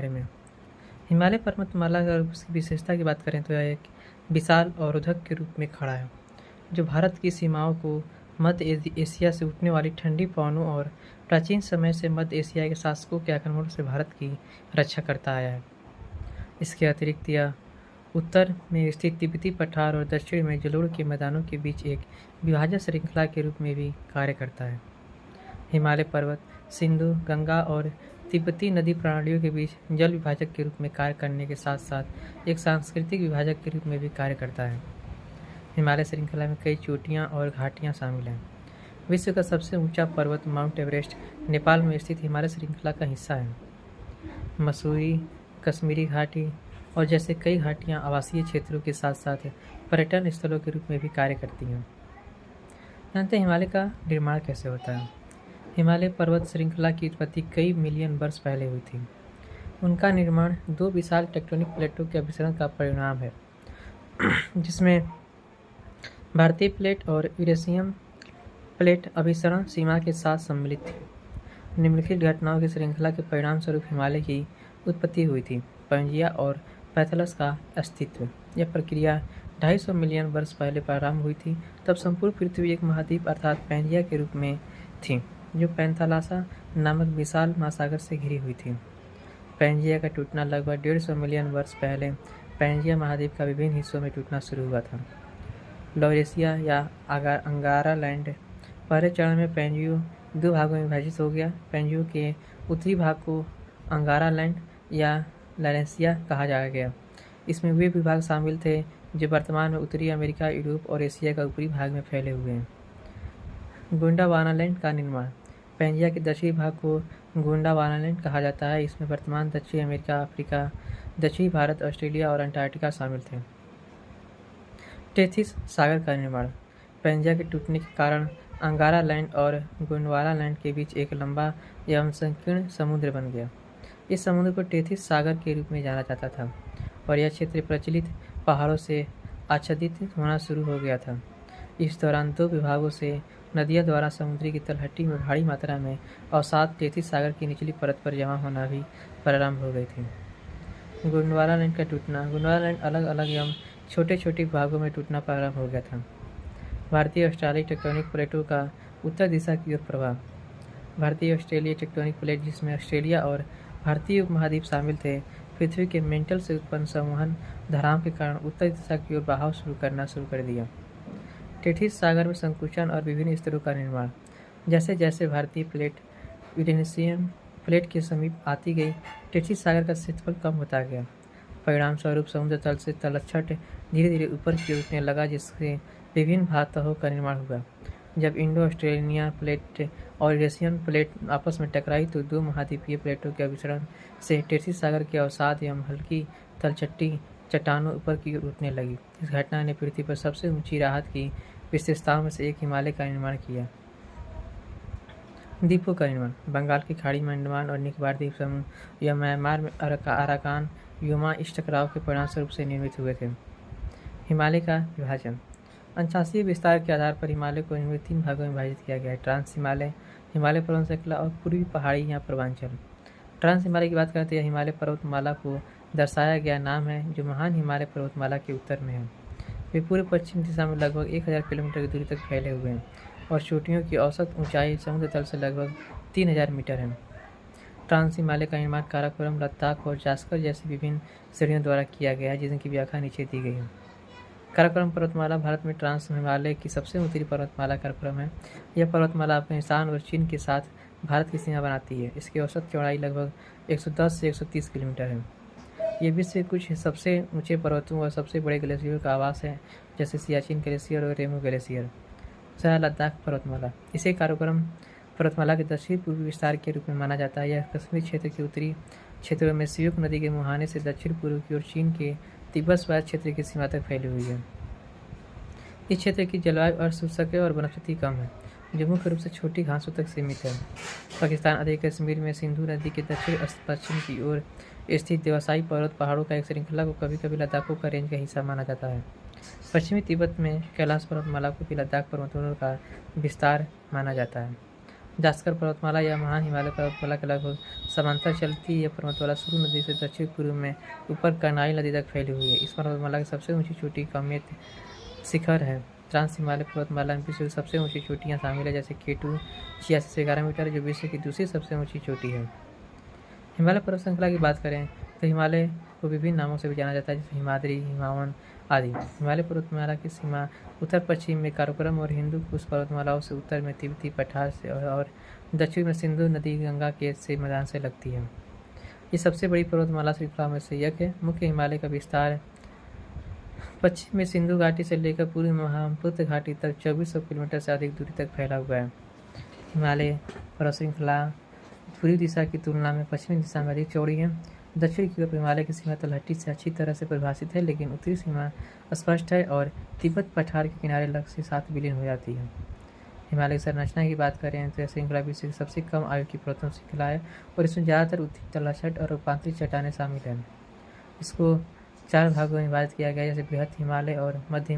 बारे में। हिमालय पर्वतमाला अगर उसकी विशेषता की बात करें तो यह एक विशाल अवरोधक के रूप में खड़ा है, जो भारत की सीमाओं को मध्य एशिया से उठने वाली ठंडी पवनों और प्राचीन समय से मध्य एशिया के शासकों के आक्रमणों से भारत की रक्षा करता आया है। इसके अतिरिक्त यह उत्तर में स्थित तिब्बती पठार और दक्षिण में जलोढ़ के मैदानों के बीच एक विभाजन श्रृंखला के रूप में भी कार्य करता है। हिमालय पर्वत सिंधु, गंगा और तिब्बती नदी प्रणालियों के बीच जल विभाजक के रूप में कार्य करने के साथ साथ एक सांस्कृतिक विभाजक के रूप में भी कार्य करता है। हिमालय श्रृंखला में कई चोटियां और घाटियां शामिल हैं। विश्व का सबसे ऊंचा पर्वत माउंट एवरेस्ट नेपाल में स्थित हिमालय श्रृंखला का हिस्सा है। मसूरी, कश्मीरी घाटी और जैसे कई घाटियां आवासीय क्षेत्रों के साथ साथ पर्यटन स्थलों के रूप में भी कार्य करती हैं। जानते हैं हिमालय का निर्माण कैसे होता है। हिमालय पर्वत श्रृंखला की उत्पत्ति कई मिलियन वर्ष पहले हुई थी। उनका निर्माण दो विशाल टेक्टोनिक प्लेटों के अभिसरण का परिणाम है, जिसमें भारतीय प्लेट और यूरेशियन प्लेट अभिसरण सीमा के साथ सम्मिलित थी। निम्नलिखित घटनाओं की श्रृंखला के परिणाम स्वरूप हिमालय की उत्पत्ति हुई थी। पैंजिया और पैथलस का अस्तित्व। यह प्रक्रिया 250 मिलियन वर्ष पहले प्रारंभ हुई थी। तब संपूर्ण पृथ्वी एक महाद्वीप अर्थात पैंजिया के रूप में थी, जो पैंथालासा नामक विशाल महासागर से घिरी हुई थी। पैंजिया का टूटना लगभग 150 मिलियन वर्ष पहले पैंजिया महाद्वीप का विभिन्न हिस्सों में टूटना शुरू हुआ था। लॉरेशिया या अंगारा लैंड पहले चरण में पैंजियो दो भागों में विभाजित हो गया। पैंजियो के उत्तरी भाग को अंगारा लैंड या लॉरेशिया कहा जाया गया। इसमें वे विभाग शामिल थे जो वर्तमान में उत्तरी अमेरिका, यूरोप और एशिया का ऊपरी भाग में फैले हुए हैं। गोंडावानालैंड का निर्माण। पैंजिया के दक्षिणी भाग को गोंडावानालैंड कहा जाता है। इसमें वर्तमान दक्षिण अमेरिका, अफ्रीका, दक्षिणी भारत, ऑस्ट्रेलिया और अंटार्कटिका शामिल थे। टेथिस सागर का निर्माण। पैंजिया के टूटने के कारण अंगारा लैंड और गोंडवाना के बीच एक लंबा एवं संकीर्ण समुद्र बन गया। इस समुद्र को टेथिस सागर के रूप में जाना जाता था और यह क्षेत्र प्रचलित पहाड़ों से आच्छादित होना शुरू हो गया था। इस दौरान दो विभागों से नदियों द्वारा समुद्री की तलहटी में भारी मात्रा में अवसाद टेथिस सागर की निचली परत पर जमा होना भी प्रारंभ हो गई थी। गोंडवाना लैंड का टूटना। गोंडवाना लैंड अलग अलग एवं छोटे छोटे भागों में टूटना प्रारंभ हो गया था। भारतीय ऑस्ट्रेलिया टेक्टोनिक प्लेटों का उत्तर दिशा की ओर प्रभाव। भारतीय ऑस्ट्रेलिया टेक्टोनिक प्लेट, जिसमें ऑस्ट्रेलिया और भारतीय उपमहाद्वीप शामिल थे, पृथ्वी के मेंटल से उत्पन्न संवहन धाराओं के कारण उत्तर दिशा की ओर बहाव शुरू कर दिया। टेथिस सागर में संकुचन और विभिन्न स्तरों का निर्माण। जैसे जैसे भारतीय प्लेट यूरेशियन प्लेट के समीप आती गई, टेथिस सागर का क्षेत्रफल कम होता गया। परिणाम स्वरूप समुद्र तल से तलछट धीरे धीरे ऊपर की ओर उठने लगा, जिससे विभिन्न भातों का निर्माण हुआ। जब इंडो ऑस्ट्रेलिया प्लेट और यूरेशियन प्लेट आपस में टकराई तो दो महाद्वीपीय प्लेटों के अभिसरण से टेथिस सागर के अवसाद एवं हल्की तलछटी चट्टानों ऊपर की ओर उठने लगी। इस घटना ने पृथ्वी पर सबसे ऊंची राहत की विशेषताओं में से एक हिमालय का निर्माण किया। द्वीपों का निर्माण। बंगाल की खाड़ी में अंडमान और निकोबार द्वीप समूह या म्यांमार में अराकान योमा इस टकराव के परिणामस्वरूप से निर्मित हुए थे। हिमालय का विभाजन। अंशांशीय विस्तार के आधार पर हिमालय को इनमें 3 भागों में विभाजित किया गया है: ट्रांस हिमालय, हिमालय पर्वत श्रृंखला और पूर्वी पहाड़ी या पूर्वांचल। ट्रांस हिमालय की बात करते हैं, हिमालय पर्वतमाला को दर्शाया गया नाम है जो महान हिमालय पर्वतमाला के उत्तर में है। वे पूर्व पश्चिम दिशा में लगभग 1000 किलोमीटर की दूरी तक फैले हुए हैं और चोटियों की औसत ऊंचाई समुद्र तल से लगभग 3000 मीटर है। ट्रांस हिमालय का निर्माण काराकोरम, लद्दाख और जास्कर जैसी विभिन्न श्रेणियों द्वारा किया गया है, जिनकी व्याख्या नीचे दी गई है। काराकोरम पर्वतमाला भारत में ट्रांस हिमालय की सबसे ऊंची पर्वतमाला काराकोरम है। यह पर्वतमाला अफगानिस्तान और चीन के साथ भारत की सीमा बनाती है। इसकी औसत चौड़ाई लगभग 110 से 130 किलोमीटर है। ये विश्व के कुछ सबसे ऊंचे पर्वतों और सबसे बड़े ग्लेशियरों का आवास है, जैसे सियाचिन ग्लेशियर और रेमो ग्लेशियर। लद्दाख पर्वतमाला। इसे काराकोरम पर्वतमाला के दक्षिण पूर्वी विस्तार के रूप में माना जाता है। यह कश्मीर क्षेत्र के उत्तरी क्षेत्रों में सियुक नदी के मुहाने से दक्षिण पूर्व की ओर चीन के तिब्बत स्वायत्त क्षेत्र की सीमा तक फैली हुई है। इस क्षेत्र की जलवायु अर्धशुष्क है और वनस्पति कम है, जो मुख्य रूप से छोटी घासों तक सीमित है। पाकिस्तान अधिक कश्मीर में सिंधु नदी के दक्षिण पश्चिम की ओर स्थित देवासाई पर्वत पहाड़ों का एक श्रृंखला को कभी कभी लद्दाखों का रेंज का हिस्सा माना जाता है। पश्चिमी तिब्बत में कैलाश पर्वतमाला को भी लद्दाख पर्वतों का विस्तार माना जाता है। जास्कर पर्वतमाला या महान हिमालय पर्वतमाला के लगभग समांतर चलती यह पर्वतमाला सुरु नदी से दक्षिण पूर्व में ऊपर करनाई नदी तक फैली हुई है। इस पर्वतमाला की सबसे ऊंची चोटी कामेत शिखर है। ट्रांस हिमालय पर्वतमाला में विश्व की सबसे ऊंची चोटियां शामिल है, जैसे K2 86 से 11 मीटर, जो विश्व की दूसरी सबसे ऊंची चोटी है। हिमालय पर्वत श्रृंखला की बात करें तो हिमालय को विभिन्न नामों से भी जाना जाता है, जैसे हिमाद्री, हिमावन आदि। हिमालय पर्वतमाला की सीमा उत्तर पश्चिम में काराकोरम और हिंदू कुश पर्वतमालाओं से, उत्तर में तिब्बती पठार से और दक्षिण में सिंधु नदी गंगा के से मैदान से लगती है। ये सबसे बड़ी पर्वतमाला श्रृंखला में से एक है। मुख्य हिमालय का विस्तार पश्चिम में सिंधु घाटी से लेकर पूर्व में ब्रह्मपुत्र घाटी तक 2400 किलोमीटर से अधिक दूरी तक फैला हुआ है। हिमालय पर्वत श्रृंखला पूर्वी दिशा की तुलना में पश्चिमी दिशा में अधिक चौड़ी है। दक्षिण की ओर हिमालय की सीमा तलहटी से अच्छी तरह से परिभाषित है, लेकिन उत्तरी सीमा स्पष्ट है और तिब्बत पठार के किनारे लग से साथ विलीन हो जाती है। हिमालय की संरचना की बात करें तो यह श्रृंखला विश्व की सबसे कम आयु की पर्वतों श्रृंखला है और इसमें ज़्यादातर उत्तरी तलछट और रूपांतरित चट्टानें शामिल हैं। इसको 4 भागों में विभाजित किया गया है, जैसे बृहद हिमालय और मध्य